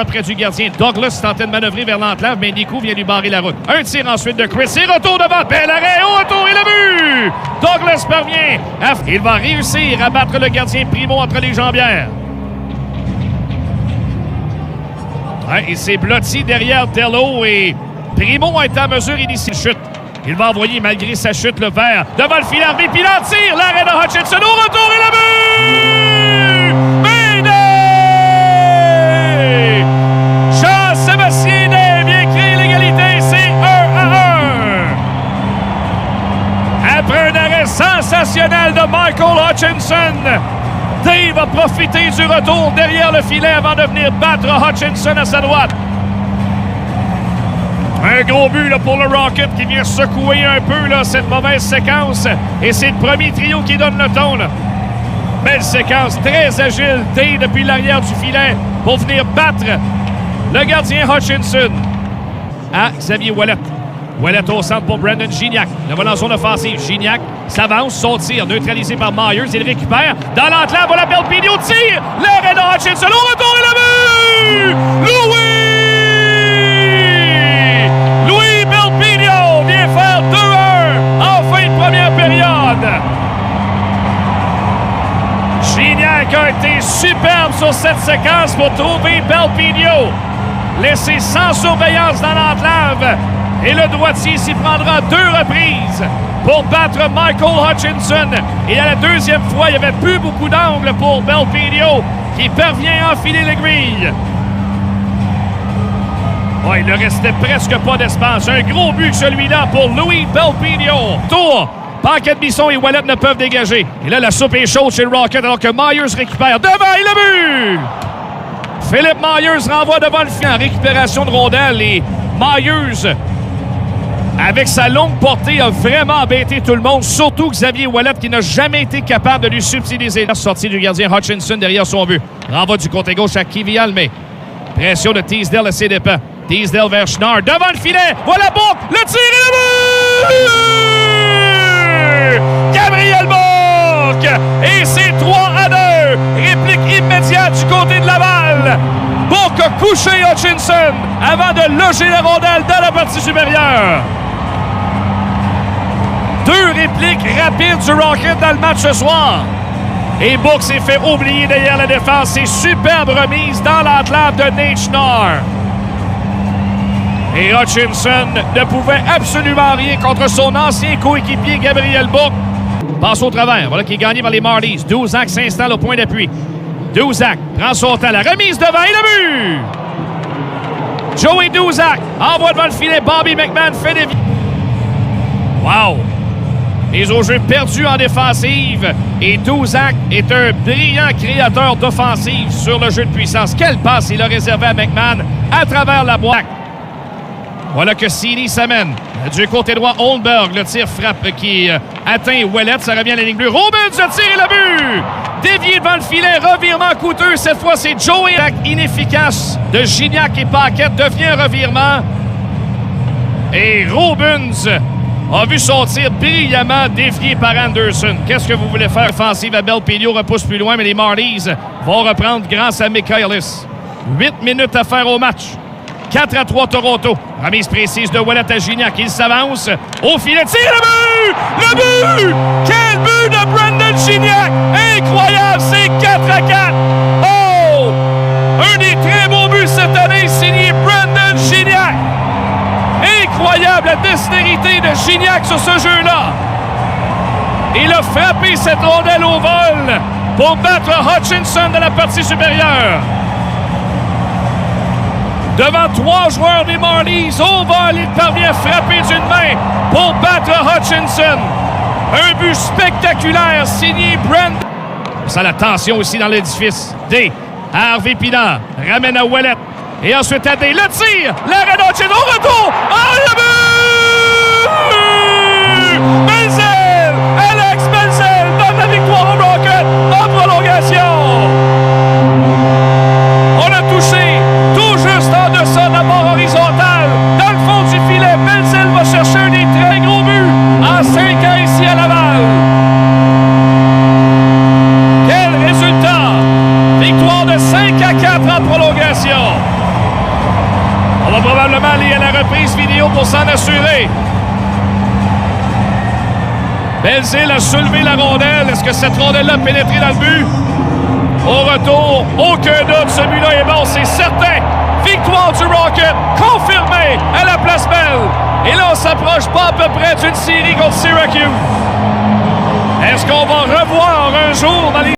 Près du gardien, Douglas tentait de manœuvrer vers l'enclave, mais Nico vient lui barrer la route. Un tir ensuite de Chris et retour devant. Bel arrêt, au retour et le but! Douglas parvient. Il va réussir à battre le gardien Primo entre les jambières. Ouais, il s'est blotti derrière Dello et Primo est en mesure d'initier la chute. Il va envoyer malgré sa chute le vert devant le filet. Puis il en tire. L'arrêt de Hutchinson au retour et le but! Jean-Sébastien Day vient créer l'égalité. C'est 1-1. Après un arrêt sensationnel de Michael Hutchinson, Day va profiter du retour derrière le filet avant de venir battre Hutchinson à sa droite. Un gros but là, pour le Rocket qui vient secouer un peu là, cette mauvaise séquence. Et c'est le premier trio qui donne le ton. Là. Belle séquence, très agile. Day depuis l'arrière du filet pour venir battre le gardien Hutchinson. À Xavier Ouellet. Ouellet au centre pour Brandon Gignac. Le volant en zone offensive. Gignac s'avance, son tir neutralisé par Myers. Il récupère. Dans l'enclave, voilà Belpinio tire. L'arrêt de Hutchinson. Au retour et le but! Louis Belpinio vient faire 2-1 en fin de première période. Gignac a été superbe sur cette séquence pour trouver Belpinio. Laissé sans surveillance dans l'enclave. Et le droitier s'y prendra 2 reprises pour battre Michael Hutchinson. Et à la deuxième fois, il n'y avait plus beaucoup d'angle pour Belpinio qui parvient à enfiler les grilles. Ouais, il ne restait presque pas d'espace. Un gros but celui-là pour Louis Belpinio. Tour. Paquette Bisson et Ouellet ne peuvent dégager. Et là, la soupe est chaude chez le Rocket alors que Myers récupère. Devant et le but! Philippe Myers renvoie devant le filet en récupération de rondelle. Et Myers, avec sa longue portée, a vraiment embêté tout le monde. Surtout Xavier Ouellet qui n'a jamais été capable de lui subtiliser. La sortie du gardien Hutchinson derrière son but. Renvoi du côté gauche à Kivi Almé. Pression de Teasdale à ses dépens. Teasdale vers Schnarr. Devant le filet. Voilà Bourque. Le tir et le but! Gabriel Bourque! Et c'est 3-2. Réplique immédiate du côté de Laval. Bourque a couché Hutchinson avant de loger la rondelle dans la partie supérieure. 2 répliques rapides du Rocket dans le match ce soir. Et Bourque s'est fait oublier derrière la défense. C'est superbe remise dans l'enclave de Nate Schnarr. Et Hutchinson ne pouvait absolument rien contre son ancien coéquipier Gabriel Bourque. Passe au travers. Voilà qui est gagné par les Marlies. Duszak s'installe au point d'appui. Duszak prend son temps. La remise devant et le but! Joey Duszak envoie devant le filet. Bobby McMahon fait des... Wow! Mise au jeu perdu en défensive. Et Duszak est un brillant créateur d'offensive sur le jeu de puissance. Quelle passe il a réservé à McMahon à travers la boîte. Voilà que Seeley s'amène. Du côté droit, Holmberg, le tir frappe qui atteint Ouellet. Ça revient à la ligne bleue. Robbins, le tir et le but! Dévié devant le filet, revirement coûteux. Cette fois, c'est Joey. Inefficace de Gignac et Paquette devient un revirement. Et Robbins a vu son tir brillamment dévié par Anderson. Qu'est-ce que vous voulez faire? Offensive à Belpinio repousse plus loin, mais les Marlies vont reprendre grâce à Michaelis. 8 minutes à faire au match. 4-3 Toronto. Remise précise de Ouellet à Gignac. Il s'avance. Au filet. Tire le but! Le but! Quel but de Brandon Gignac! Incroyable! C'est 4-4. Oh! Un des très beaux buts cette année signé Brandon Gignac. Incroyable la dextérité de Gignac sur ce jeu-là. Il a frappé cette rondelle au vol pour battre Hutchinson de la partie supérieure. Devant 3 joueurs des Marlies, au vol, il parvient à frapper d'une main pour battre Hutchinson. Un but spectaculaire signé Brandon. Ça la tension aussi dans l'édifice. D. Harvey Pinard ramène à Ouellet. Et ensuite à D. Le tir! L'arrêt d'Hutchinson au retour! Oh, le but! Belzile! Alex Belzile donne la victoire au Rocket en prolongation. On a touché tout juste en deçà de la barre horizontale. Dans le fond du filet, Belzile va chercher un des très gros buts en 5 ans ici à Laval. Quel résultat! Victoire de 5-4 en prolongation. probablement aller à la reprise vidéo pour s'en assurer. Belzile a soulevé la rondelle. Est-ce que cette rondelle-là a pénétré dans le but? Au retour, aucun doute, ce but-là est bon, c'est certain. Victoire du Rocket, confirmée à la Place Belle. Et là, on s'approche pas à peu près d'une série contre Syracuse. Est-ce qu'on va revoir un jour dans les